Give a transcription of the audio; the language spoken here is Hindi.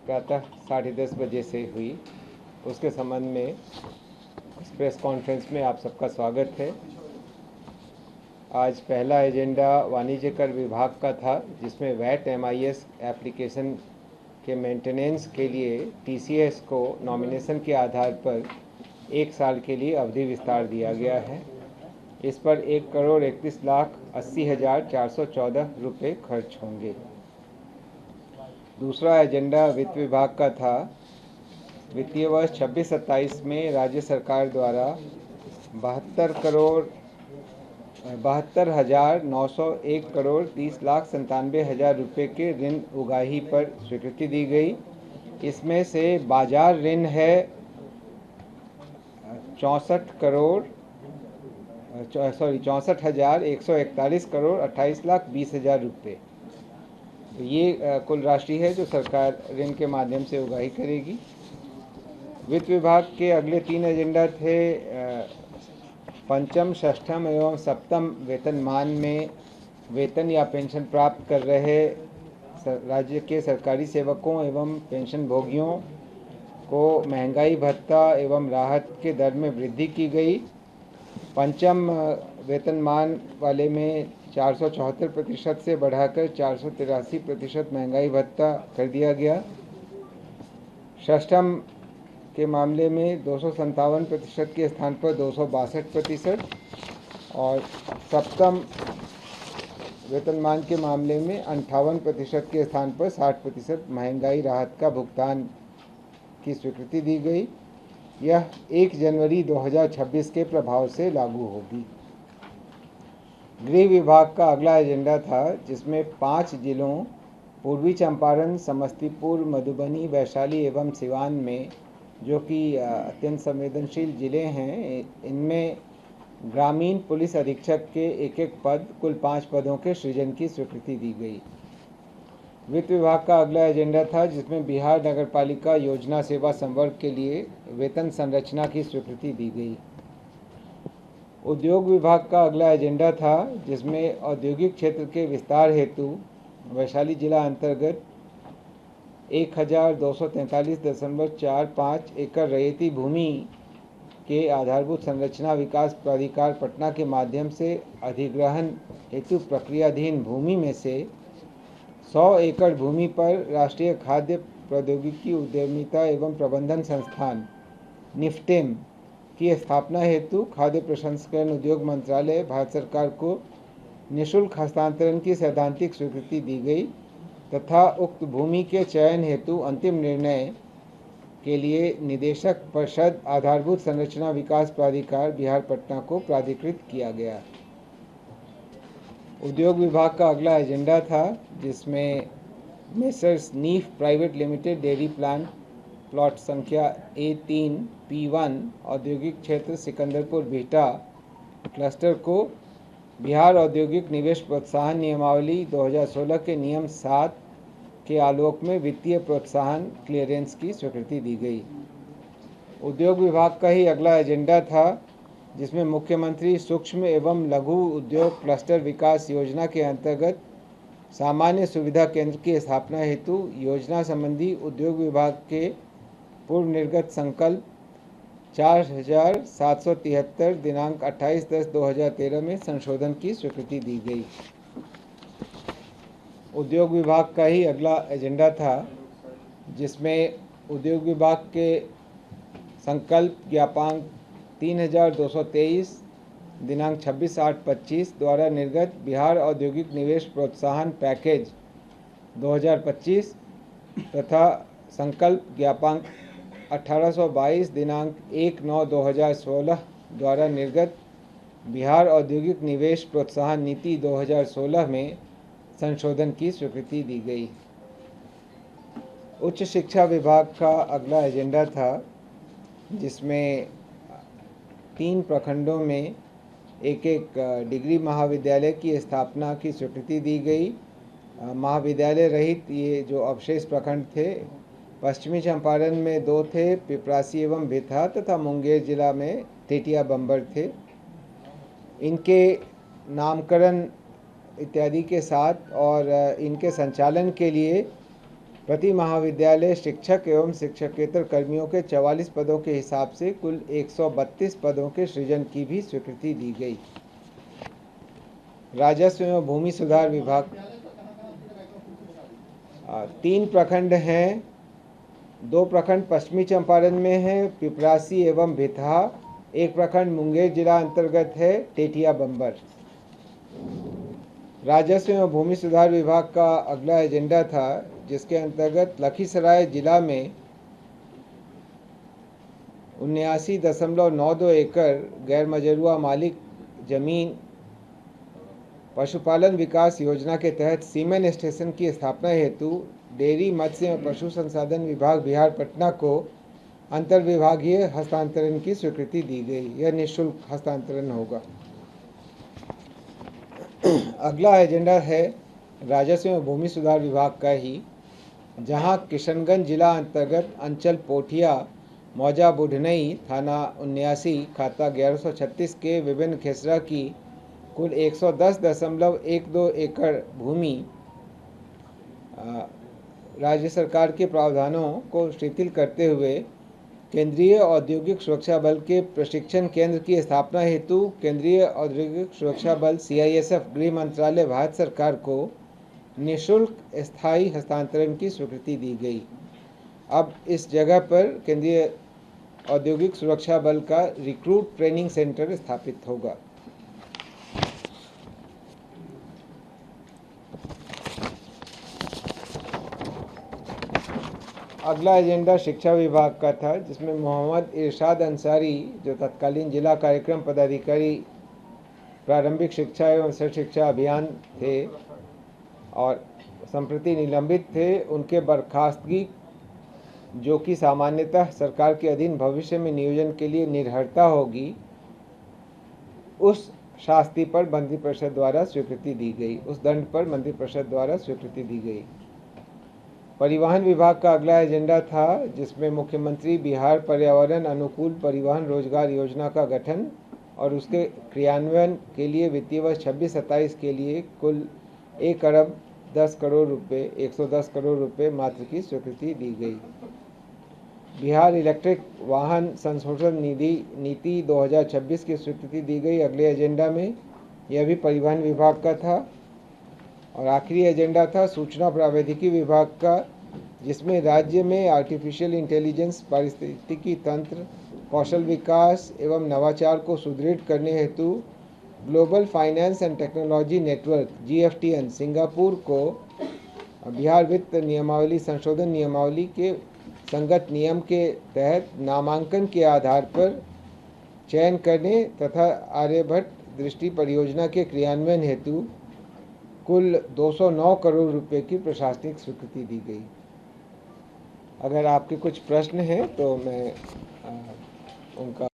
प्रातः 10:30 बजे से हुई, उसके संबंध में इस प्रेस कॉन्फ्रेंस में आप सबका स्वागत है। आज पहला एजेंडा वाणिज्य कर विभाग का था, जिसमें वैट MIS एप्लीकेशन के मेंटेनेंस के लिए TCS को नॉमिनेशन के आधार पर 1 साल के लिए अवधि विस्तार दिया गया है। इस पर 1,31,80,414 रुपये खर्च होंगे। दूसरा एजेंडा वित्त विभाग का था। वित्तीय वर्ष 26-27 में राज्य सरकार द्वारा 72,901,30,97,000 रुपये के ऋण उगाही पर स्वीकृति दी गई। इसमें से बाजार ऋण है 64,141,28,20,000 रुपये। तो ये कुल राशि है जो सरकार ऋण के माध्यम से उगाही करेगी। वित्त विभाग के अगले 3 एजेंडा थे। पंचम, षष्ठम एवं सप्तम वेतनमान में वेतन या पेंशन प्राप्त कर रहे राज्य के सरकारी सेवकों एवं पेंशन भोगियों को महंगाई भत्ता एवं राहत के दर में वृद्धि की गई। पंचम वेतनमान वाले में 474% से बढ़ाकर 483% महंगाई भत्ता कर दिया गया। षष्ठम के मामले में 257% के स्थान पर 262% और सप्तम वेतनमान के मामले में 58% के स्थान पर 60% महंगाई राहत का भुगतान की स्वीकृति दी गई। यह 1 जनवरी 2026 के प्रभाव से लागू होगी। गृह विभाग का अगला एजेंडा था, जिसमें 5 जिलों पूर्वी चंपारण, समस्तीपुर, मधुबनी, वैशाली एवं सिवान में, जो कि अत्यंत संवेदनशील जिले हैं, इनमें ग्रामीण पुलिस अधीक्षक के एक पद, कुल 5 पदों के सृजन की स्वीकृति दी गई। वित्त विभाग का अगला एजेंडा था, जिसमें बिहार नगरपालिका योजना सेवा संवर्ग के लिए वेतन संरचना की स्वीकृति दी गई। उद्योग विभाग का अगला एजेंडा था, जिसमें औद्योगिक क्षेत्र के विस्तार हेतु वैशाली जिला अंतर्गत 1,243.45 एकड़ रैयती भूमि के आधारभूत संरचना विकास प्राधिकार पटना के माध्यम से अधिग्रहण हेतु प्रक्रियाधीन भूमि में से 100 एकड़ भूमि पर राष्ट्रीय खाद्य प्रौद्योगिकी उद्यमिता एवं प्रबंधन संस्थान निफ्टेम की स्थापना हेतु खाद्य प्रसंस्करण उद्योग मंत्रालय भारत सरकार को निःशुल्क हस्तांतरण की सैद्धांतिक स्वीकृति दी गई तथा उक्त भूमि के चयन हेतु अंतिम निर्णय के लिए निदेशक परिषद आधारभूत संरचना विकास प्राधिकार बिहार पटना को प्राधिकृत किया गया। उद्योग विभाग का अगला एजेंडा था, जिसमें messrs knife private limited dairy plot संख्या A3P1 औद्योगिक क्षेत्र सिकंदरपुर बिहटा क्लस्टर को बिहार औद्योगिक निवेश प्रोत्साहन नियमावली 2016 के नियम 7 के आलोक में वित्तीय प्रोत्साहन क्लियरेंस की स्वीकृति दी गई। उद्योग विभाग का ही अगला एजेंडा था, जिसमें मुख्यमंत्री सूक्ष्म एवं लघु उद्योग क्लस्टर विकास योजना के अंतर्गत सामान्य सुविधा केंद्र की स्थापना हेतु योजना संबंधी उद्योग विभाग के पूर्व निर्गत संकल्प 4,773 दिनांक 28/10/2013 में संशोधन की स्वीकृति दी गई। उद्योग विभाग का ही अगला एजेंडा था, जिसमें उद्योग विभाग के संकल्प ज्ञापांक 3,223 दिनांक 26/8/25 द्वारा निर्गत बिहार औद्योगिक निवेश प्रोत्साहन पैकेज 2025 तथा संकल्प ज्ञापांक 1822 दिनांक 1/9/2016 द्वारा निर्गत बिहार औद्योगिक निवेश प्रोत्साहन नीति 2016 में संशोधन की स्वीकृति दी गई। उच्च शिक्षा विभाग का अगला एजेंडा था, जिसमें 3 प्रखंडों में एक डिग्री महाविद्यालय की स्थापना की स्वीकृति दी गई। महाविद्यालय रहित ये जो अवशेष प्रखंड थे, पश्चिमी चंपारण में 2 थे, पिपरासी एवं भितहा तथा मुंगेर जिला में तेटिया बम्बर थे। इनके नामकरण इत्यादि के साथ और इनके संचालन के लिए प्रति महाविद्यालय शिक्षक एवं शिक्षकेतर कर्मियों के 44 पदों के हिसाब से कुल 132 पदों के सृजन की भी स्वीकृति दी गई। राजस्व एवं भूमि सुधार विभाग 3 प्रखंड हैं। 2 प्रखंड पश्चिमी चंपारण में है, पिपरासी एवं भितहा। 1 प्रखंड मुंगेर जिला अंतर्गत है, टेटिया बम्बर। राजस्व एवं भूमि सुधार विभाग का अगला एजेंडा था, जिसके अंतर्गत लखीसराय जिला में 79.92 एकड़ गैर मजरूआ मालिक जमीन पशुपालन विकास योजना के तहत सीमेन स्टेशन की स्थापना हेतु डेयरी मत्स्य एवं पशु संसाधन विभाग बिहार पटना को अंतर्विभागीय हस्तांतरण की स्वीकृति दी गई। यह निःशुल्क हस्तांतरण होगा। अगला एजेंडा है राजस्व एवं भूमि सुधार विभाग का ही, जहां किशनगंज जिला अंतर्गत अंचल पोठिया मौजा बुढ़नई थाना 79 खाता 1136 के विभिन्न खेसरा की कुल 110.12 एकड़ भूमि राज्य सरकार के प्रावधानों को शिथिल करते हुए केंद्रीय औद्योगिक सुरक्षा बल के प्रशिक्षण केंद्र की स्थापना हेतु केंद्रीय औद्योगिक सुरक्षा बल CISF गृह मंत्रालय भारत सरकार को निःशुल्क स्थायी हस्तांतरण की स्वीकृति दी गई। अब इस जगह पर केंद्रीय औद्योगिक सुरक्षा बल का रिक्रूट ट्रेनिंग सेंटर स्थापित होगा। अगला एजेंडा शिक्षा विभाग का था, जिसमें मोहम्मद इरशाद अंसारी, जो तत्कालीन जिला कार्यक्रम पदाधिकारी प्रारंभिक शिक्षा एवं सर्व शिक्षा अभियान थे और संप्रति निलंबित थे, उनके बर्खास्तगी, जो कि सामान्यतः सरकार के अधीन भविष्य में नियोजन के लिए निर्भरता होगी, उस शास्ति पर मंत्रिपरिषद द्वारा स्वीकृति दी गई। उस दंड पर मंत्रिपरिषद द्वारा स्वीकृति दी गई। परिवहन विभाग का अगला एजेंडा था, जिसमें मुख्यमंत्री बिहार पर्यावरण अनुकूल परिवहन रोजगार योजना का गठन और उसके क्रियान्वयन के लिए वित्तीय वर्ष 26-27 के लिए कुल 1,10 करोड़ रुपये 110 करोड़ रुपये मात्र की स्वीकृति दी गई। बिहार इलेक्ट्रिक वाहन संशोधन नीति 2026 की स्वीकृति दी गई। अगले एजेंडा में यह भी परिवहन विभाग का था। और आखिरी एजेंडा था सूचना प्रौद्योगिकी विभाग का, जिसमें राज्य में आर्टिफिशियल इंटेलिजेंस, पारिस्थितिकी तंत्र, कौशल विकास एवं नवाचार को सुदृढ़ करने हेतु global finance and technology network GFTN Singapore को बिहार वित्त नियमावली संशोधन नियमावली के संगत नियम के तहत नामांकन के आधार पर चयन करने तथा आर्यभट्ट दृष्टि परियोजना के क्रियान्वयन हेतु कुल 209 करोड़ रुपए की प्रशासनिक स्वीकृति दी गई। अगर आपके कुछ प्रश्न हैं तो मैं उनका